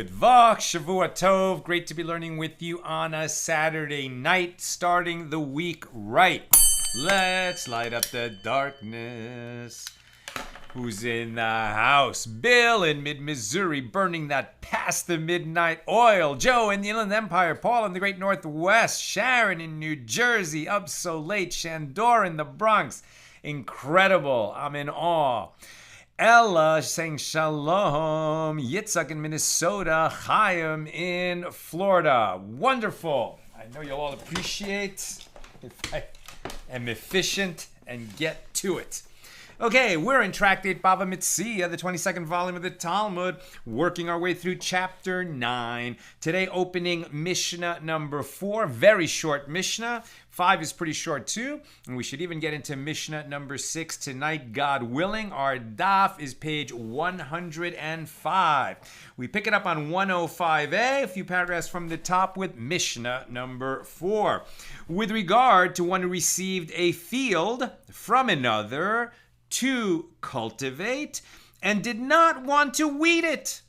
Good Vach, Shavua Tov. Great to be learning with you on a Saturday night, starting the week right. Let's light up the darkness. Who's in the house? Bill in mid-Missouri, burning that past the midnight oil. Joe in the Inland Empire. Paul in the Great Northwest. Sharon in New Jersey, up so late. Shandor in the Bronx. Incredible. I'm in awe. Ella saying shalom. Yitzhak in Minnesota. Chaim in Florida. Wonderful. I know you'll all appreciate if I am efficient and get to it. Okay, we're in Tractate Bava Metzia, the 22nd volume of the Talmud, working our way through chapter 9. Today, opening Mishnah number 4, very short Mishnah. 5 is pretty short too, and we should even get into Mishnah number 6 tonight, God willing. Our daf is page 105. We pick it up on 105a, a few paragraphs from the top with Mishnah number 4. With regard to one who received a field from another to cultivate and did not want to weed it.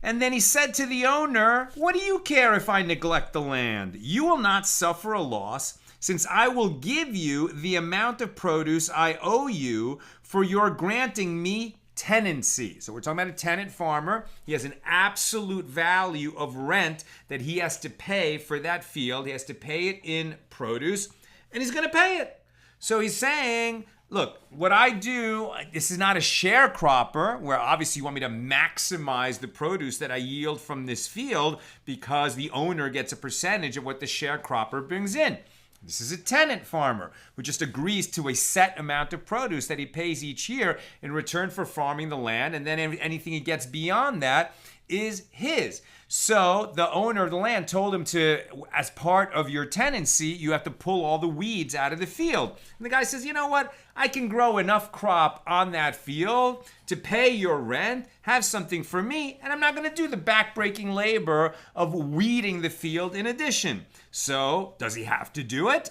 And then he said to the owner, "What do you care if I neglect the land? You will not suffer a loss, since I will give you the amount of produce I owe you for your granting me tenancy." So we're talking about a tenant farmer. He has an absolute value of rent that he has to pay for that field. He has to pay it in produce, and he's going to pay it. So he's saying, look, what I do, this is not a sharecropper where obviously you want me to maximize the produce that I yield from this field because the owner gets a percentage of what the sharecropper brings in. This is a tenant farmer who just agrees to a set amount of produce that he pays each year in return for farming the land, and then anything he gets beyond that is his. So the owner of the land told him to, as part of your tenancy, you have to pull all the weeds out of the field. And the guy says, you know what? I can grow enough crop on that field to pay your rent, have something for me, and I'm not going to do the backbreaking labor of weeding the field in addition. So does he have to do it?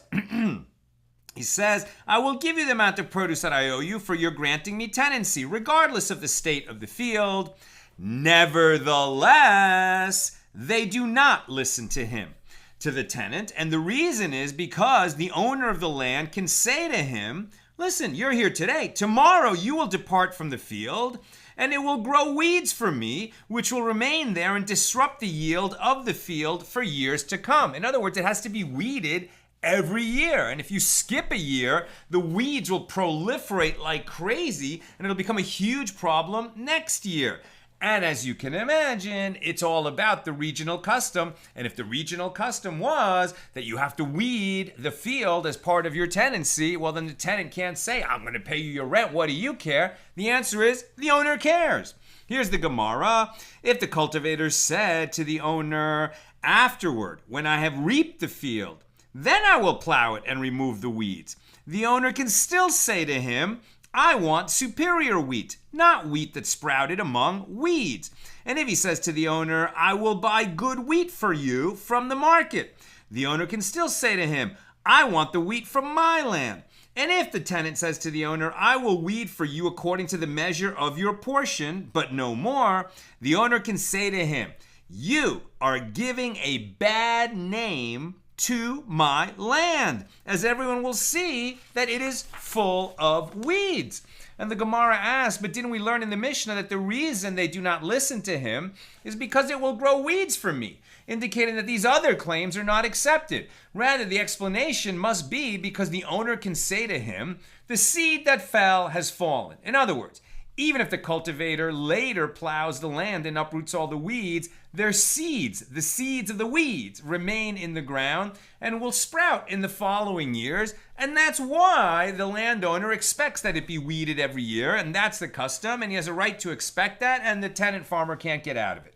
He says, I will give you the amount of produce that I owe you for your granting me tenancy, regardless of the state of the field. Nevertheless, they do not listen to him, to the tenant. And the reason is because the owner of the land can say to him, listen, you're here today. Tomorrow you will depart from the field, and it will grow weeds for me, which will remain there and disrupt the yield of the field for years to come. In other words, it has to be weeded every year. And if you skip a year, the weeds will proliferate like crazy, and it'll become a huge problem next year. And as you can imagine, it's all about the regional custom. And if the regional custom was that you have to weed the field as part of your tenancy, well, then the tenant can't say, I'm going to pay you your rent. What do you care? The answer is the owner cares. Here's the Gemara. If the cultivator said to the owner, afterward, when I have reaped the field, then I will plow it and remove the weeds. The owner can still say to him, I want superior wheat, not wheat that sprouted among weeds. And if he says to the owner, I will buy good wheat for you from the market, the owner can still say to him, I want the wheat from my land. And if the tenant says to the owner, I will weed for you according to the measure of your portion, but no more, the owner can say to him, you are giving a bad name to my land, as everyone will see that it is full of weeds. And the Gemara asks, but didn't we learn in the Mishnah that the reason they do not listen to him is because it will grow weeds for me, indicating that these other claims are not accepted. Rather, the explanation must be because the owner can say to him, the seed that fell has fallen. In other words, even if the cultivator later plows the land and uproots all the weeds, their seeds, the seeds of the weeds, remain in the ground and will sprout in the following years. And that's why the landowner expects that it be weeded every year. And that's the custom. And he has a right to expect that. And the tenant farmer can't get out of it.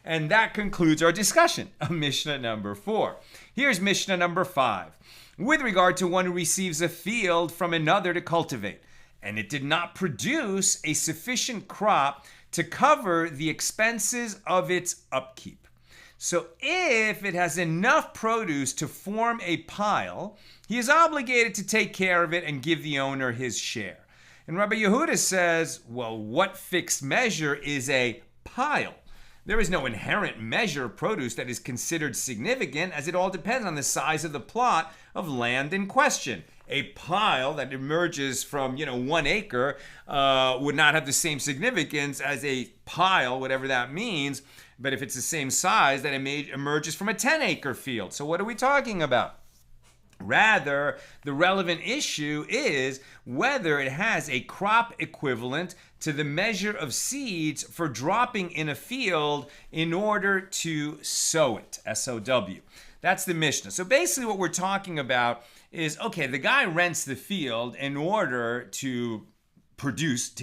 And that concludes our discussion of Mishnah number 4. Here's Mishnah number 5. With regard to one who receives a field from another to cultivate, and it did not produce a sufficient crop to cover the expenses of its upkeep. So if it has enough produce to form a pile, he is obligated to take care of it and give the owner his share. And Rabbi Yehuda says, well, what fixed measure is a pile? There is no inherent measure of produce that is considered significant, as it all depends on the size of the plot of land in question. A pile that emerges from, 1 acre would not have the same significance as a pile, whatever that means. But if it's the same size, then it emerges from a 10-acre field. So what are we talking about? Rather, the relevant issue is whether it has a crop equivalent to the measure of seeds for dropping in a field in order to sow it, S-O-W. That's the Mishnah. So basically what we're talking about is, okay, the guy rents the field in order to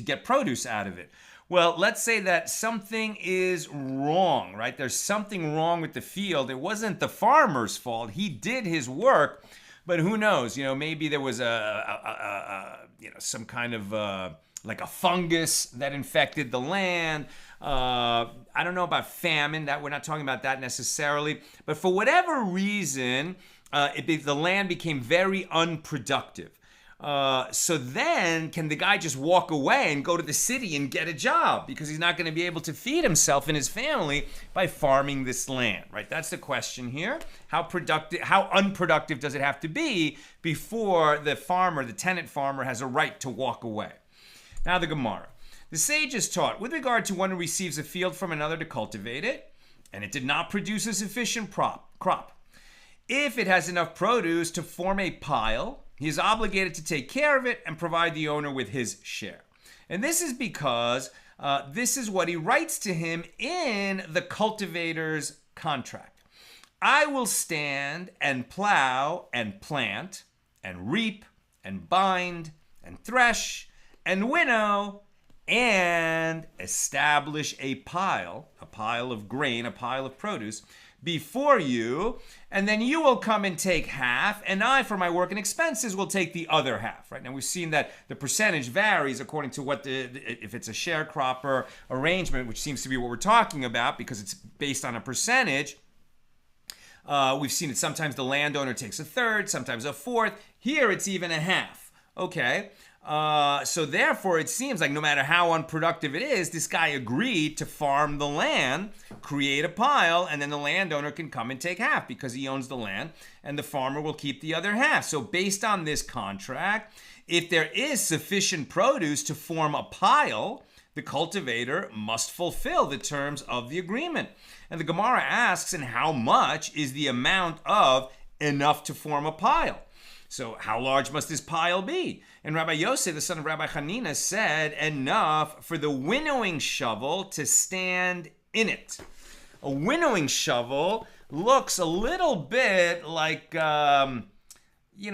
get produce out of it. Well, let's say that something is wrong, right? There's something wrong with the field. It wasn't the farmer's fault. He did his work. But who knows? Maybe there was some kind of like a fungus that infected the land. I don't know about famine. That we're not talking about that necessarily. But for whatever reason, the land became very unproductive. So then, can the guy just walk away and go to the city and get a job because he's not going to be able to feed himself and his family by farming this land, right? That's the question here. How unproductive does it have to be before the tenant farmer, has a right to walk away? Now the Gemara. The sages taught, with regard to one who receives a field from another to cultivate it, and it did not produce a sufficient crop. If it has enough produce to form a pile, he is obligated to take care of it and provide the owner with his share. And this is because this is what he writes to him in the cultivator's contract. I will stand and plow and plant and reap and bind and thresh and winnow and establish a pile of grain, a pile of produce before you, and then you will come and take half, and I, for my work and expenses, will take the other half. Right now, we've seen that the percentage varies according to if it's a sharecropper arrangement, which seems to be what we're talking about because it's based on a percentage. We've seen it sometimes the landowner takes a third, sometimes a fourth. Here, it's even a half. Okay. So therefore, it seems like no matter how unproductive it is, this guy agreed to farm the land, create a pile, and then the landowner can come and take half because he owns the land, and the farmer will keep the other half. So based on this contract, if there is sufficient produce to form a pile, the cultivator must fulfill the terms of the agreement. And the Gemara asks, and how much is the amount of enough to form a pile? So how large must this pile be? And Rabbi Yosef, the son of Rabbi Hanina, said enough for the winnowing shovel to stand in it. A winnowing shovel looks a little bit like, I don't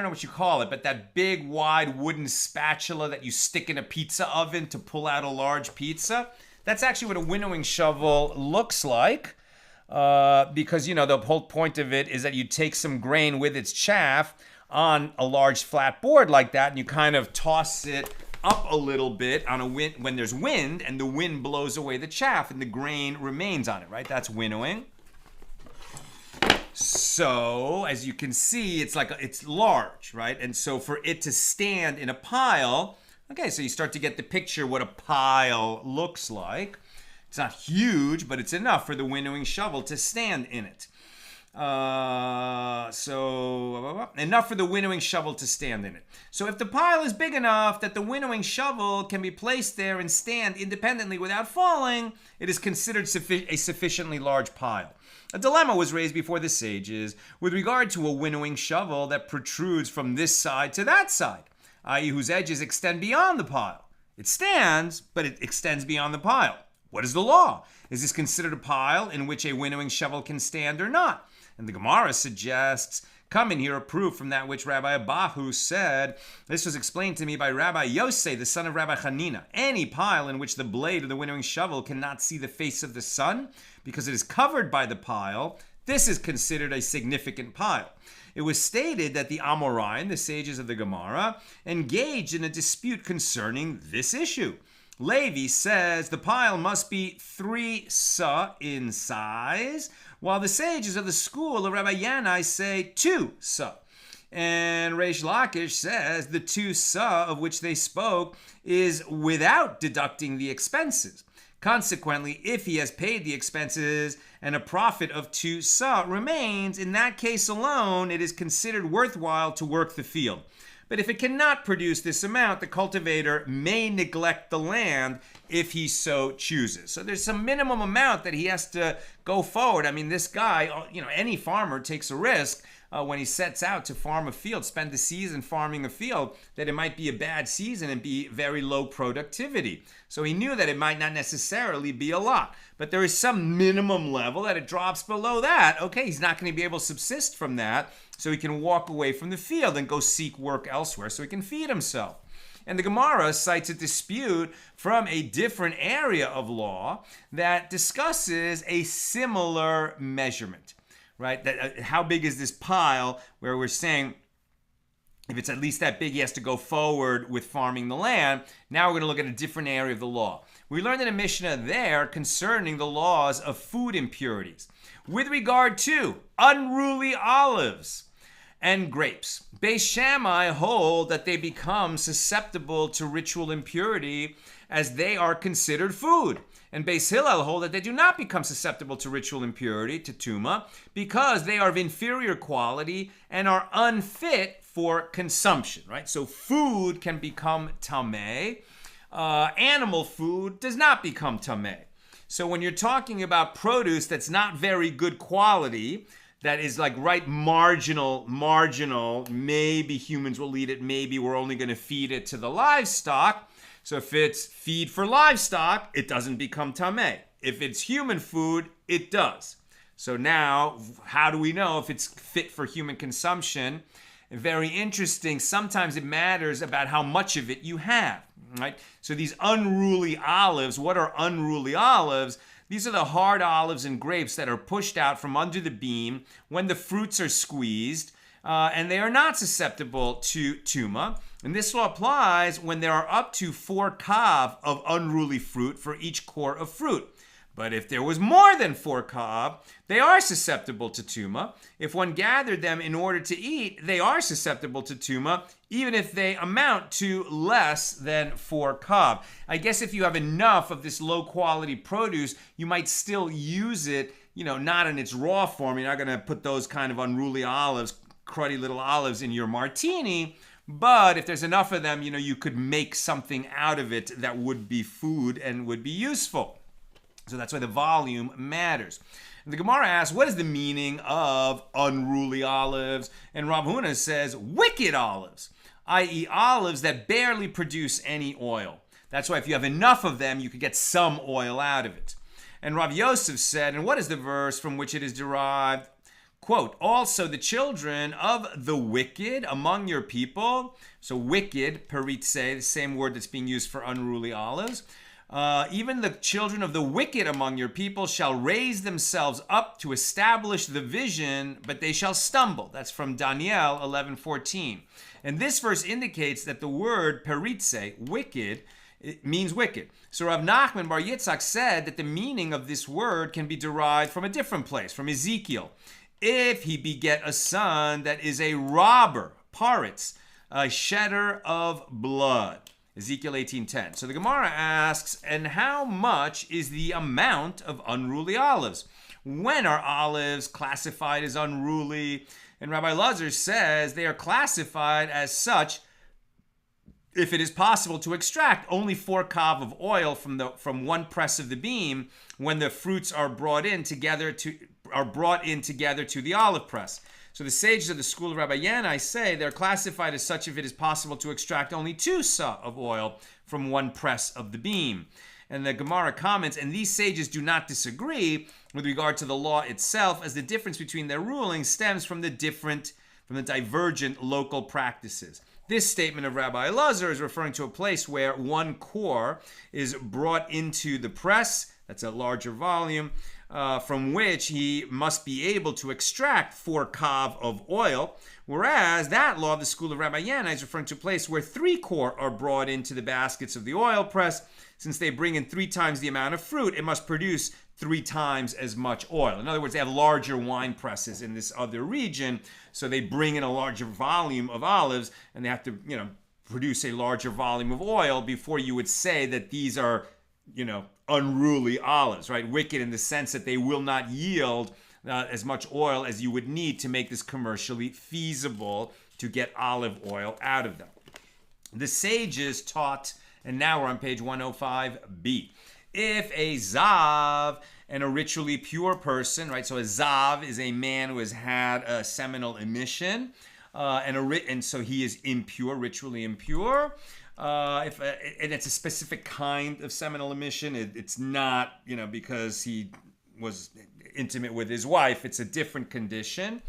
know what you call it, but that big, wide wooden spatula that you stick in a pizza oven to pull out a large pizza. That's actually what a winnowing shovel looks like. Because, the whole point of it is that you take some grain with its chaff on a large flat board like that, and you kind of toss it up a little bit on when there's wind, and the wind blows away the chaff, and the grain remains on it, right? That's winnowing. So, as you can see, it's large, right? And so for it to stand in a pile, okay, so you start to get the picture what a pile looks like. It's not huge, but it's enough for the winnowing shovel to stand in it. Enough for the winnowing shovel to stand in it. So if the pile is big enough that the winnowing shovel can be placed there and stand independently without falling, it is considered a sufficiently large pile. A dilemma was raised before the sages with regard to a winnowing shovel that protrudes from this side to that side, i.e. whose edges extend beyond the pile. It stands, but it extends beyond the pile. What is the law? Is this considered a pile in which a winnowing shovel can stand or not? And the Gemara suggests, come and hear a proof from that which Rabbi Abahu said. This was explained to me by Rabbi Yosef, the son of Rabbi Hanina. Any pile in which the blade of the winnowing shovel cannot see the face of the sun because it is covered by the pile, this is considered a significant pile. It was stated that the Amoraim, the sages of the Gemara, engaged in a dispute concerning this issue. Levi says the pile must be 3 sa in size, while the sages of the school of Rabbi Yanai say 2 sa. And Reish Lakish says the 2 sa of which they spoke is without deducting the expenses. Consequently, if he has paid the expenses and a profit of 2 sa remains, in that case alone, it is considered worthwhile to work the field. But if it cannot produce this amount, the cultivator may neglect the land if he so chooses. So there's some minimum amount that he has to go forward. I mean, this guy, any farmer takes a risk when he sets out to farm a field, spend the season farming a field, that it might be a bad season and be very low productivity. So he knew that it might not necessarily be a lot, but there is some minimum level that it drops below that. Okay, he's not going to be able to subsist from that, so he can walk away from the field and go seek work elsewhere so he can feed himself. And the Gemara cites a dispute from a different area of law that discusses a similar measurement. Right? That how big is this pile, where we're saying if it's at least that big, he has to go forward with farming the land. Now we're going to look at a different area of the law. We learned in a Mishnah there concerning the laws of food impurities. With regard to unruly olives and grapes, Beis Shammai hold that they become susceptible to ritual impurity as they are considered food. And Beis Hillel hold that they do not become susceptible to ritual impurity, to tuma, because they are of inferior quality and are unfit for consumption, right? So food can become tameh. Animal food does not become tameh. So when you're talking about produce that's not very good quality, that is like marginal, maybe humans will eat it, maybe we're only going to feed it to the livestock. So if it's feed for livestock, it doesn't become tameh. If it's human food, it does. So now, how do we know if it's fit for human consumption? Very interesting. Sometimes it matters about how much of it you have, right? So these unruly olives, what are unruly olives? These are the hard olives and grapes that are pushed out from under the beam when the fruits are squeezed, and they are not susceptible to tuma. And this law applies when there are up to 4 kav of unruly fruit for each core of fruit. But if there was more than 4 kav, they are susceptible to tuma. If one gathered them in order to eat, they are susceptible to tuma, even if they amount to less than 4 kav. I guess if you have enough of this low quality produce, you might still use it, not in its raw form. You're not going to put those kind of unruly olives, cruddy little olives, in your martini. But if there's enough of them, you could make something out of it that would be food and would be useful. So that's why the volume matters. And the Gemara asks, what is the meaning of unruly olives? And Rav Huna says, wicked olives, i.e. olives that barely produce any oil. That's why if you have enough of them, you could get some oil out of it. And Rav Yosef said, and what is the verse from which it is derived? Quote, also the children of the wicked among your people. So wicked, peritze, the same word that's being used for unruly olives. Even the children of the wicked among your people shall raise themselves up to establish the vision, but they shall stumble. That's from Daniel 11:14. And this verse indicates that the word peritze, wicked, it means wicked. So Rav Nachman Bar Yitzchak said that the meaning of this word can be derived from a different place, from Ezekiel. If he beget a son that is a robber, paritz, a shedder of blood. Ezekiel 18:10. So the Gemara asks, and how much is the amount of unruly olives? When are olives classified as unruly? And Rabbi Lazar says they are classified as such if it is possible to extract only 4 kav of oil from one press of the beam when the fruits are brought in together to the olive press. So the sages of the school of Rabbi Yanai say they're classified as such if it is possible to extract only 2 sa of oil from one press of the beam. And the Gemara comments, and these sages do not disagree with regard to the law itself, as the difference between their rulings stems from the divergent local practices. This statement of Rabbi Elazar is referring to a place where 1 core is brought into the press, that's a larger volume, from which he must be able to extract 4 kav of oil, whereas that law of the school of Rabbi Yanai is referring to a place where 3 core are brought into the baskets of the oil press. Since they bring in 3 times the amount of fruit, it must produce 3 times as much oil. In other words, they have larger wine presses in this other region, so they bring in a larger volume of olives, and they have to, produce a larger volume of oil before you would say that these are unruly olives, right? Wicked in the sense that they will not yield as much oil as you would need to make this commercially feasible to get olive oil out of them. The sages taught, and now we're on page 105b. If a zav and a ritually pure person, right? So a zav is a man who has had a seminal emission, and so he is impure, ritually impure. And it's a specific kind of seminal emission. It's not, because he was intimate with his wife. It's a different condition.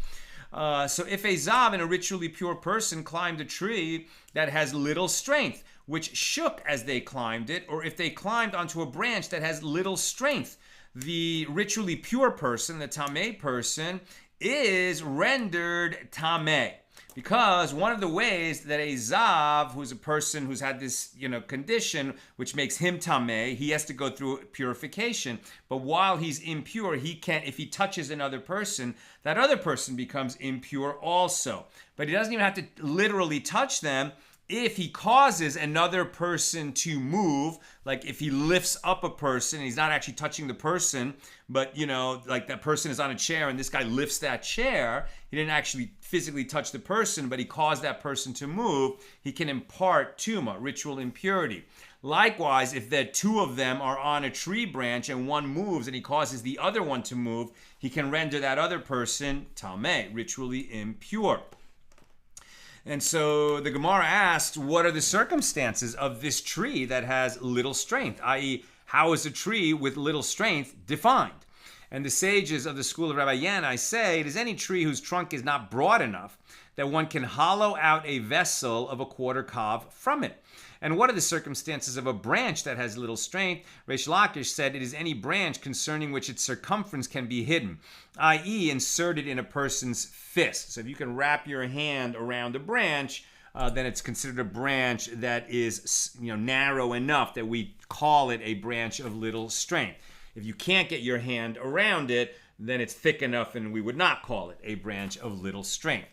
So if a zav and a ritually pure person climbed a tree that has little strength, which shook as they climbed it, or if they climbed onto a branch that has little strength, the ritually pure person, the tameh person, is rendered tameh. Because one of the ways that a zav, who's a person who's had this, condition, which makes him tameh, he has to go through purification. But while he's impure, he can't, if he touches another person, that other person becomes impure also. But he doesn't even have to literally touch them. If he causes another person to move, like if he lifts up a person, and he's not actually touching the person, but like that person is on a chair and this guy lifts that chair, he didn't actually physically touch the person, but he caused that person to move, he can impart tuma, ritual impurity. Likewise, if the two of them are on a tree branch and one moves and he causes the other one to move, he can render that other person tameh, ritually impure. And so the Gemara asks, what are the circumstances of this tree that has little strength? I.e., how is a tree with little strength defined? And the sages of the school of Rabbi Yanai say, it is any tree whose trunk is not broad enough that one can hollow out a vessel of a quarter kav from it. And what are the circumstances of a branch that has little strength? Reish Lakish said it is any branch concerning which its circumference can be hidden, i.e. inserted in a person's fist. So if you can wrap your hand around a branch, then it's considered a branch that is narrow enough that we call it a branch of little strength. If you can't get your hand around it, then it's thick enough and we would not call it a branch of little strength.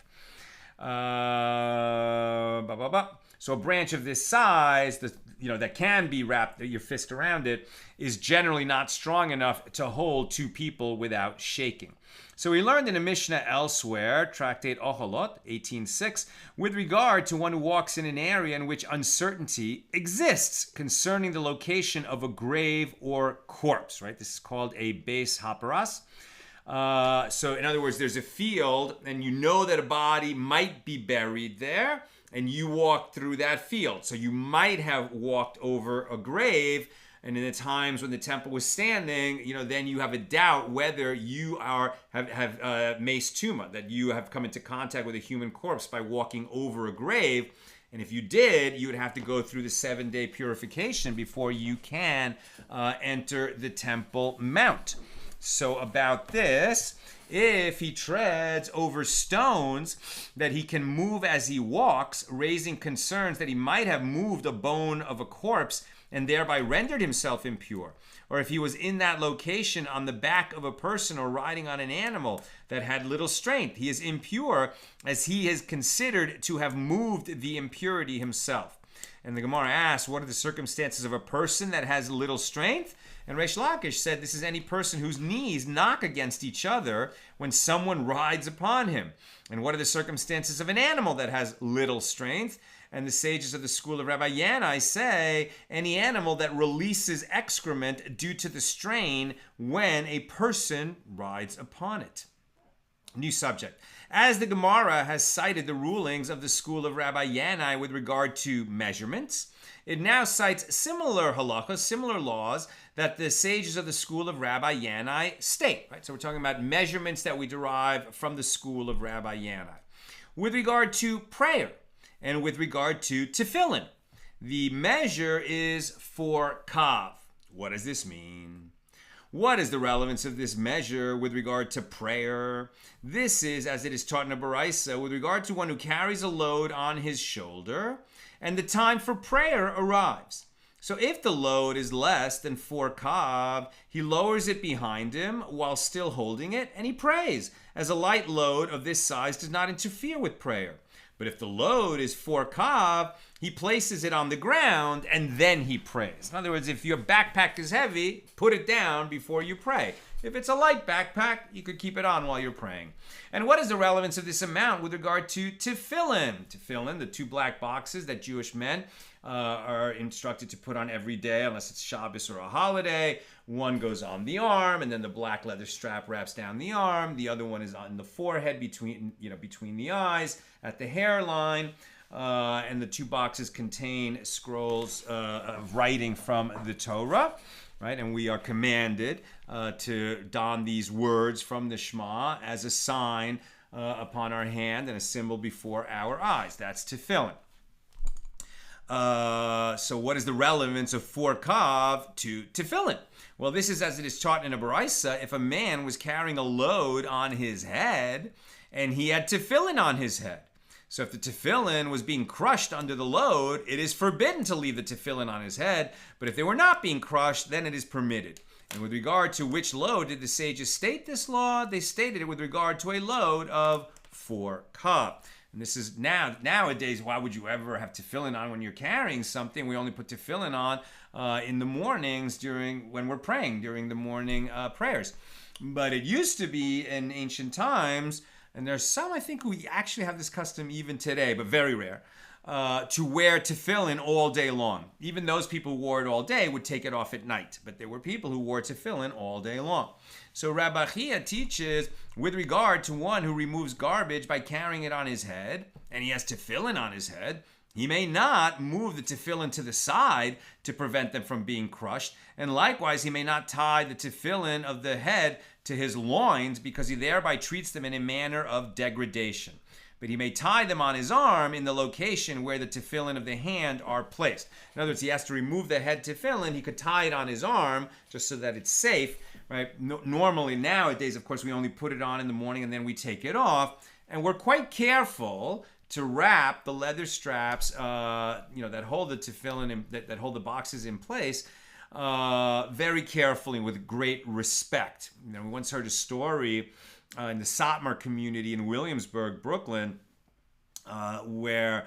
So a branch of this size, that can be wrapped your fist around it, is generally not strong enough to hold two people without shaking. So we learned in a Mishna elsewhere, Tractate Ocholot, 18:6, with regard to one who walks in an area in which uncertainty exists concerning the location of a grave or corpse, right? This is called a beis haparas. So in other words, there's a field and you know that a body might be buried there, and you walk through that field. So you might have walked over a grave, and in the times when the temple was standing, then you have a doubt whether you have mace tuma, that you have come into contact with a human corpse by walking over a grave. And if you did, you would have to go through the 7-day purification before you can enter the temple mount. So about this, if he treads over stones that he can move as he walks, raising concerns that he might have moved a bone of a corpse and thereby rendered himself impure, or if he was in that location on the back of a person or riding on an animal that had little strength, he is impure as he is considered to have moved the impurity himself. And the Gemara asks, what are the circumstances of a person that has little strength? And Reish Lakish said this is any person whose knees knock against each other when someone rides upon him. And what are the circumstances of an animal that has little strength? And the sages of the school of Rabbi Yanai say any animal that releases excrement due to the strain when a person rides upon it. New subject. As the Gemara has cited the rulings of the school of Rabbi Yanai with regard to measurements, it now cites similar halachas, similar laws that the sages of the school of Rabbi Yanai state. Right? So we're talking about measurements that we derive from the school of Rabbi Yanai. With regard to prayer and with regard to tefillin, the measure is 4 kav. What does this mean? What is the relevance of this measure with regard to prayer? This is, as it is taught in a baraisa, with regard to one who carries a load on his shoulder, and the time for prayer arrives. So if the load is less than 4 kav, he lowers it behind him while still holding it, and he prays, as a light load of this size does not interfere with prayer. But if the load is 4 kav, he places it on the ground and then he prays. In other words, if your backpack is heavy, put it down before you pray. If it's a light backpack, you could keep it on while you're praying. And what is the relevance of this amount with regard to tefillin? Tefillin, the 2 black boxes that Jewish men are instructed to put on every day, unless it's Shabbos or a holiday. One goes on the arm, and then the black leather strap wraps down the arm. The other one is on the forehead, between the eyes, at the hairline. And the 2 boxes contain scrolls of writing from the Torah, right? And we are commanded to don these words from the Shema as a sign upon our hand and a symbol before our eyes. That's tefillin. So what is the relevance of 4 kav to tefillin? Well, this is as it is taught in a baraisa. If a man was carrying a load on his head and he had tefillin on his head, so if the tefillin was being crushed under the load, it is forbidden to leave the tefillin on his head. But if they were not being crushed, then it is permitted. And with regard to which load did the sages state this law? They stated it with regard to a load of 4 kav. And this is nowadays, why would you ever have tefillin on when you're carrying something? We only put tefillin on in the mornings when we're praying, during the morning prayers. But it used to be in ancient times, and there's some, I think, who actually have this custom even today, but very rare, to wear tefillin all day long. Even those people who wore it all day would take it off at night. But there were people who wore tefillin all day long. So Rabbi Chia teaches, with regard to one who removes garbage by carrying it on his head, and he has tefillin on his head, he may not move the tefillin to the side to prevent them from being crushed. And likewise, he may not tie the tefillin of the head to his loins, because he thereby treats them in a manner of degradation. But he may tie them on his arm in the location where the tefillin of the hand are placed. In other words, he has to remove the head tefillin. He could tie it on his arm just so that it's safe, right? normally, nowadays, of course, we only put it on in the morning and then we take it off. And we're quite careful to wrap the leather straps, that hold the tefillin, that hold the boxes in place, very carefully, with great respect. We once heard a story in the Satmar community in Williamsburg, Brooklyn, where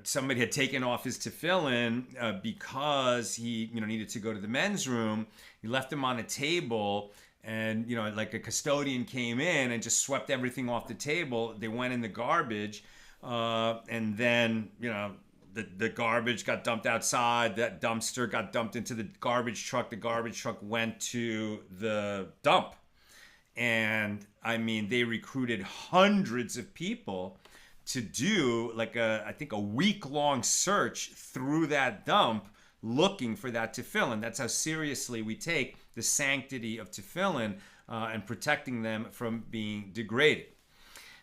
somebody had taken off his tefillin because he needed to go to the men's room. He left them on a table, and like a custodian came in and just swept everything off the table. They went in the garbage, and then the garbage got dumped outside. That dumpster got dumped into the garbage truck. The garbage truck went to the dump. And I mean, they recruited hundreds of people to do I think a week-long search through that dump looking for that tefillin. That's how seriously we take the sanctity of tefillin and protecting them from being degraded.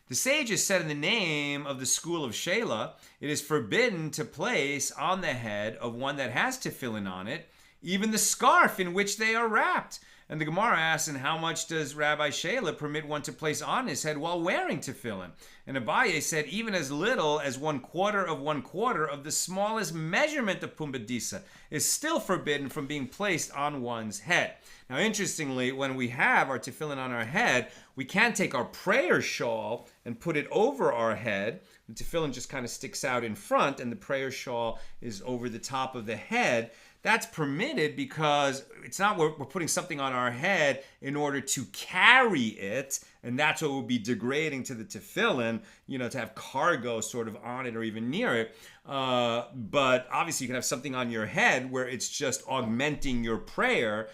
The sages said, in the name of the school of Shelah, it is forbidden to place on the head of one that has tefillin on it even the scarf in which they are wrapped. And the Gemara asks, and how much does Rabbi Shelah permit one to place on his head while wearing tefillin? And Abaye said, even as little as 1/4 of the smallest measurement of pumbedisa is still forbidden from being placed on one's head. Now, interestingly, when we have our tefillin on our head, we can take our prayer shawl and put it over our head. The tefillin just kind of sticks out in front, and the prayer shawl is over the top of the head. That's permitted because it's not we're putting something on our head in order to carry it, and that's what would be degrading to the tefillin, to have cargo sort of on it or even near it. But obviously you can have something on your head where it's just augmenting your prayer,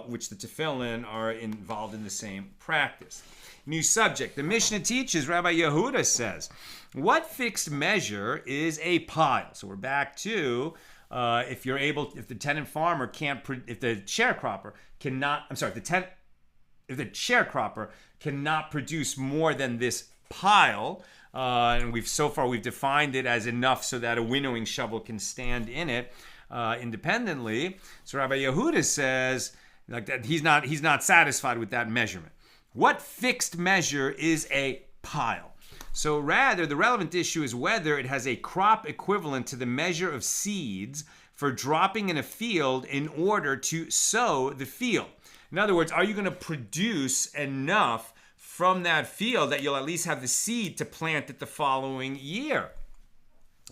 which the tefillin are involved in the same practice. New subject. The Mishna teaches, Rabbi Yehuda says, what fixed measure is a pile? So we're back to... if the tenant farmer if the sharecropper cannot produce more than this pile, and we've defined it as enough so that a winnowing shovel can stand in it independently. So Rabbi Yehuda says that he's not satisfied with that measurement. What fixed measure is a pile? So rather, the relevant issue is whether it has a crop equivalent to the measure of seeds for dropping in a field in order to sow the field. In other words, are you going to produce enough from that field that you'll at least have the seed to plant it the following year.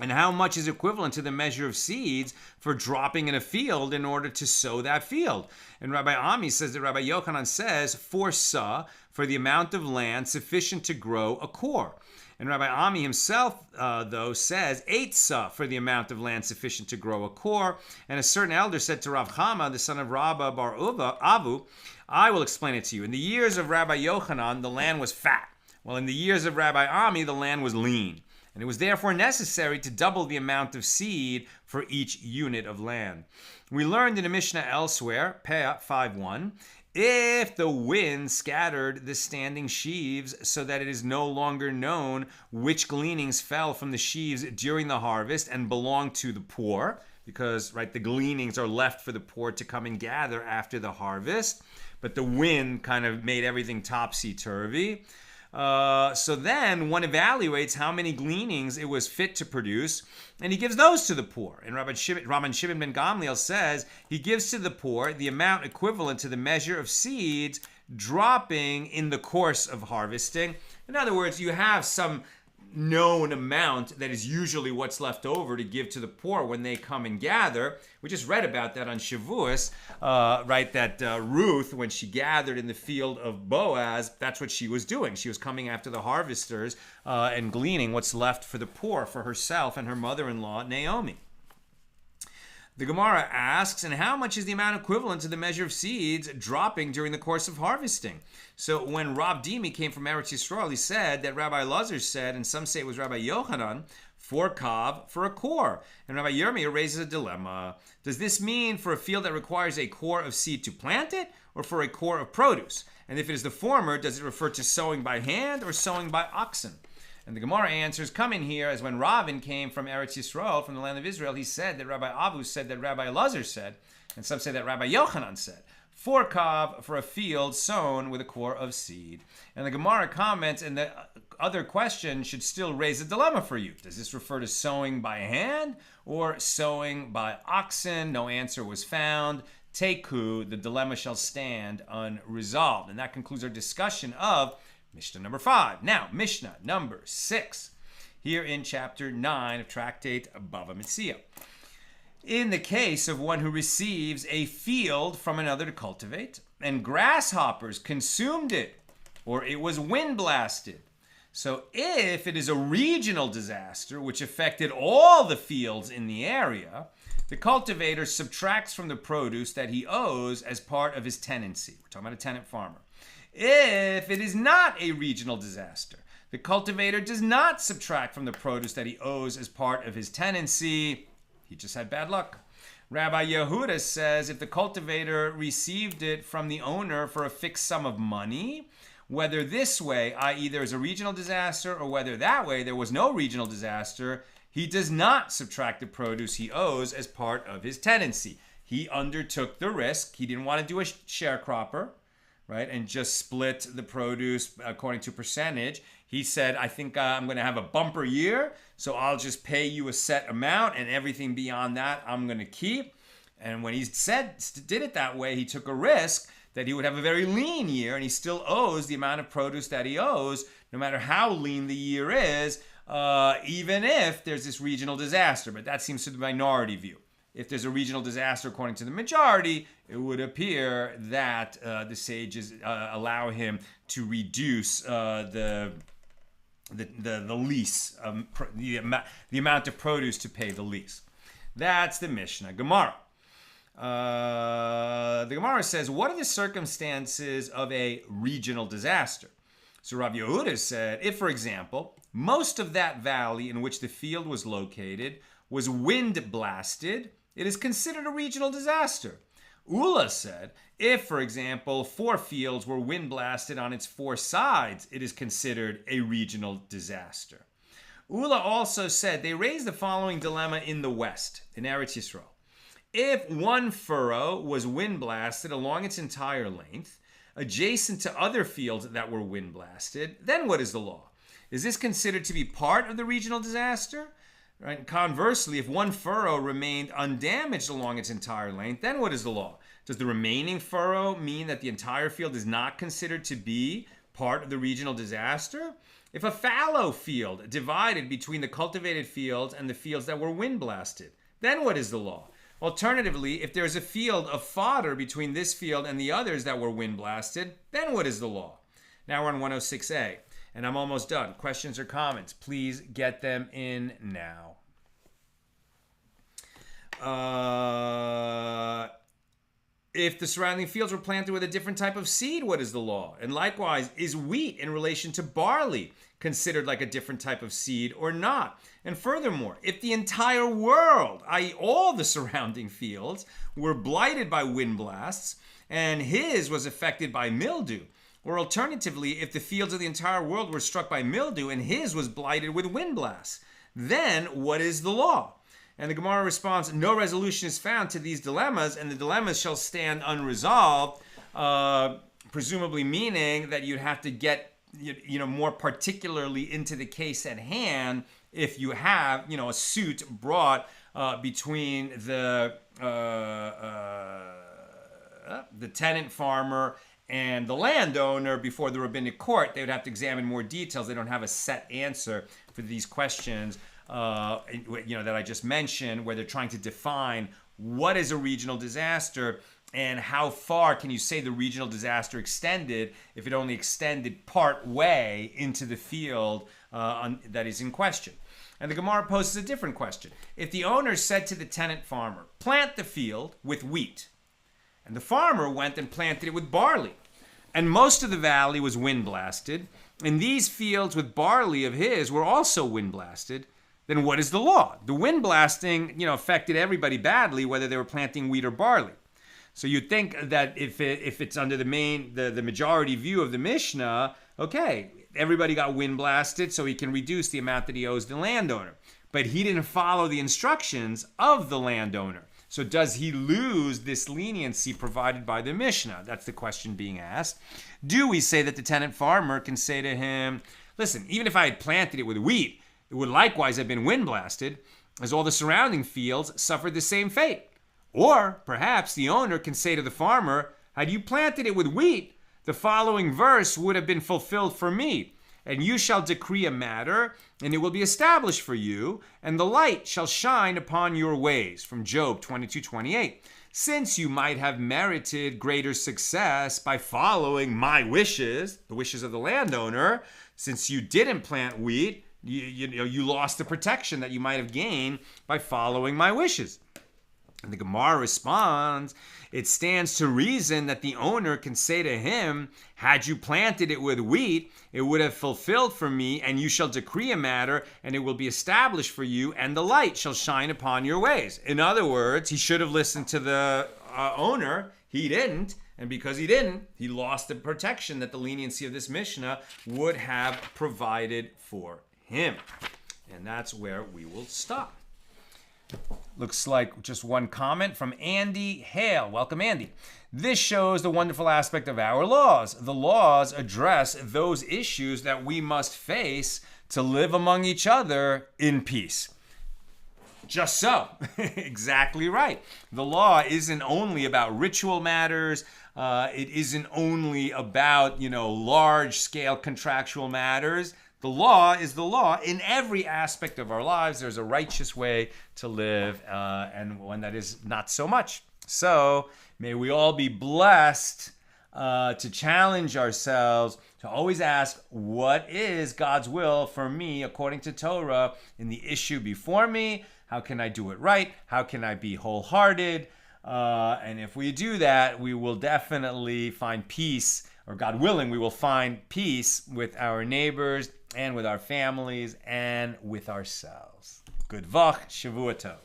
And how much is equivalent to the measure of seeds for dropping in a field in order to sow that field? And Rabbi Ami says that Rabbi Yochanan says 4 sa for the amount of land sufficient to grow a core. And Rabbi Ami himself, though, says 8 sa for the amount of land sufficient to grow a core. And a certain elder said to Rav Chama, the son of Rabba bar Avu, I will explain it to you. In the years of Rabbi Yochanan, the land was fat, while in the years of Rabbi Ami, the land was lean. And it was therefore necessary to double the amount of seed for each unit of land. We learned in a Mishna elsewhere, Peah 5:1, if the wind scattered the standing sheaves so that it is no longer known which gleanings fell from the sheaves during the harvest and belonged to the poor, because right, the gleanings are left for the poor to come and gather after the harvest, but the wind kind of made everything topsy-turvy. So then one evaluates how many gleanings it was fit to produce, and he gives those to the poor. And Rabban Shimon ben Gamliel says he gives to the poor the amount equivalent to the measure of seeds dropping in the course of harvesting. In other words, you have some known amount that is usually what's left over to give to the poor when they come and gather. We just read about that on Shavuos, right? That Ruth, when she gathered in the field of Boaz, that's what she was doing. She was coming after the harvesters and gleaning what's left for the poor, for herself and her mother-in-law, Naomi. The Gemara asks, and how much is the amount equivalent to the measure of seeds dropping during the course of harvesting? So when Rav Dimi came from Eretz Yisrael, he said that Rabbi Lazar said, and some say it was Rabbi Yochanan, 4 kav for a core. And Rabbi Yirmiyah raises a dilemma. Does this mean for a field that requires a core of seed to plant it, or for a core of produce? And if it is the former, does it refer to sowing by hand or sowing by oxen? And the Gemara answers come in here as when Ravin came from Eretz Yisrael, from the land of Israel, he said that Rabbi Avu said that Rabbi Lazar said, and some say that Rabbi Yochanan said, 4 kav for a field sown with a core of seed. And the Gemara comments, and the other question should still raise a dilemma for you. Does this refer to sowing by hand or sowing by oxen? No answer was found. Teku, the dilemma shall stand unresolved. And that concludes our discussion of Mishnah number 5. Now, Mishnah number 6, here in chapter 9 of Tractate Bava Metzia. In the case of one who receives a field from another to cultivate, and grasshoppers consumed it, or it was wind blasted. So if it is a regional disaster which affected all the fields in the area, the cultivator subtracts from the produce that he owes as part of his tenancy. We're talking about a tenant farmer. If it is not a regional disaster, the cultivator does not subtract from the produce that he owes as part of his tenancy. He just had bad luck. Rabbi Yehuda says if the cultivator received it from the owner for a fixed sum of money, whether this way, i.e. there is a regional disaster, or whether that way there was no regional disaster, he does not subtract the produce he owes as part of his tenancy. He undertook the risk. He didn't want to do a sharecropper, right, and just split the produce according to percentage. He said, I think I'm going to have a bumper year, so I'll just pay you a set amount, and everything beyond that I'm going to keep. And when he did it that way, he took a risk that he would have a very lean year, and he still owes the amount of produce that he owes, no matter how lean the year is, even if there's this regional disaster. But that seems to be the minority view. If there's a regional disaster, according to the majority, it would appear that the sages allow him to reduce the lease, the amount of produce to pay the lease. That's the Mishnah. Gemara. The Gemara says, what are the circumstances of a regional disaster? So Rabbi Yehuda said, if, for example, most of that valley in which the field was located was wind blasted, it is considered a regional disaster. Ula said, if, for example, 4 fields were wind blasted on its 4 sides, it is considered a regional disaster. Ula also said they raised the following dilemma in the west, in Eretz Yisrael. If one furrow was wind blasted along its entire length, adjacent to other fields that were wind blasted, then what is the law? Is this considered to be part of the regional disaster? Right? Conversely, if one furrow remained undamaged along its entire length, then what is the law? Does the remaining furrow mean that the entire field is not considered to be part of the regional disaster? If a fallow field divided between the cultivated fields and the fields that were wind blasted, then what is the law? Alternatively, if there's a field of fodder between this field and the others that were wind blasted, then what is the law? Now we're on 106a, and I'm almost done. Questions or comments, please get them in now. If the surrounding fields were planted with a different type of seed, what is the law? And likewise, is wheat in relation to barley considered like a different type of seed or not? And furthermore, if the entire world, i.e. all the surrounding fields, were blighted by wind blasts, and his was affected by mildew, or alternatively, if the fields of the entire world were struck by mildew and his was blighted with wind blasts, then what is the law? And the Gemara responds, no resolution is found to these dilemmas, and the dilemmas shall stand unresolved, presumably meaning that you'd have to get more particularly into the case at hand if you have a suit brought between the tenant farmer and the landowner before the rabbinic court. They would have to examine more details. They don't have a set answer for these questions that I just mentioned, where they're trying to define what is a regional disaster and how far can you say the regional disaster extended if it only extended part way into the field that is in question. And the Gemara poses a different question. If the owner said to the tenant farmer, plant the field with wheat, and the farmer went and planted it with barley, and most of the valley was wind blasted, and these fields with barley of his were also wind blasted, then what is the law? The wind blasting, affected everybody badly, whether they were planting wheat or barley. So you'd think that if it's under the majority view of the Mishnah, okay, everybody got wind blasted, so he can reduce the amount that he owes the landowner. But he didn't follow the instructions of the landowner. So does he lose this leniency provided by the Mishnah? That's the question being asked. Do we say that the tenant farmer can say to him, listen, even if I had planted it with wheat, it would likewise have been wind blasted, as all the surrounding fields suffered the same fate? Or perhaps the owner can say to the farmer, had you planted it with wheat, the following verse would have been fulfilled for me. And you shall decree a matter, and it will be established for you, and the light shall shine upon your ways. From Job 22:28. Since you might have merited greater success by following my wishes, the wishes of the landowner, since you didn't plant wheat, you lost the protection that you might have gained by following my wishes. And the Gemara responds, it stands to reason that the owner can say to him, had you planted it with wheat, it would have fulfilled for me, and you shall decree a matter, and it will be established for you, and the light shall shine upon your ways. In other words, he should have listened to the owner. He didn't. And because he didn't, he lost the protection that the leniency of this Mishnah would have provided for him. And that's where we will stop. Looks like just one comment from Andy Hale. Welcome, Andy. This shows the wonderful aspect of our laws. The laws address those issues that we must face to live among each other in peace. Just so. Exactly right. The law isn't only about ritual matters. It isn't only about, large-scale contractual matters. The law is the law. In every aspect of our lives, there's a righteous way to live, and one that is not so much. So may we all be blessed to challenge ourselves, to always ask, what is God's will for me according to Torah in the issue before me? How can I do it right? How can I be wholehearted? And if we do that, we will definitely find peace, or God willing, we will find peace with our neighbors and with our families and with ourselves. Good vach, Shavua Tov.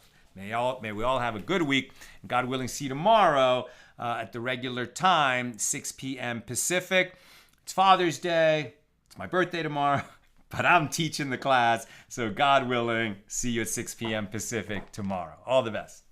May we all have a good week. God willing, see you tomorrow at the regular time, 6 p.m. Pacific. It's Father's Day. It's my birthday tomorrow, but I'm teaching the class. So God willing, see you at 6 p.m. Pacific tomorrow. All the best.